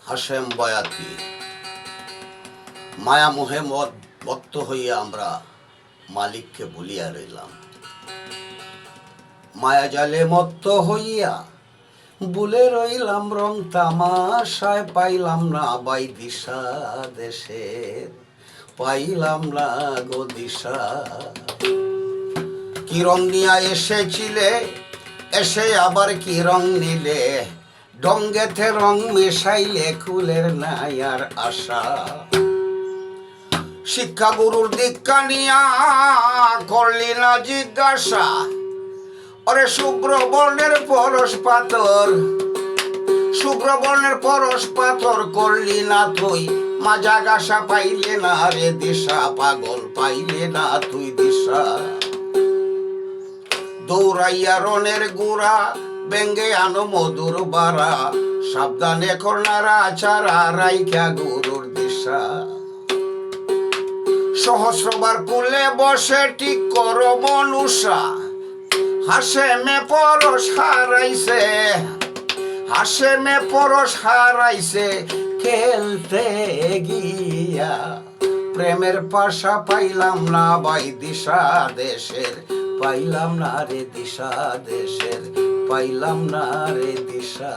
হাশেম বয়াতি। মায়া মোহে মত্ত হইয়া আমরা মালিককে ভুলিয়া রইলাম। মায়া জালে মত্ত হইয়া ভুলে রইলাম রং তামাশায়, পাইলাম না বাই দিশা দেশের, পাইলাম না গো দিশা। কি রং নিয়া এসেছিলে, এসে আবার কি রং নিলে, ডঙ্গেতে রং মেশাইলে কুলের নাই আর আশা। শিক্ষা গুরুর দীক্ষা নিয়া করলি না জিজ্ঞাসা, ওরে শুভ্র বর্ণের পরশ পাথর, শুভ্র বর্ণের পরশ পাথর করলি না তুই, মাজা গাছা পাইলে না রে দিশা, পাগল পাইলে না তুই দিশা। দৌড়াইয়া রনের গুড়া বেঙ্গে আনো মধুর বাড়া, সাবধানে করনারা চারা রাইখা গুরুর দিশা। সহস্রবার কুলে বসে ঠিক করো মনুষা, হাসেমে পরশ হারাইছে, হাসেমে পরশ হারাইছে খেলতে গিয়া। প্রেমের পাশা পাইলাম না বাই দিশা দেশের, পাইলাম না রে দিশা দেশের, পাইলাম না রে দিশা।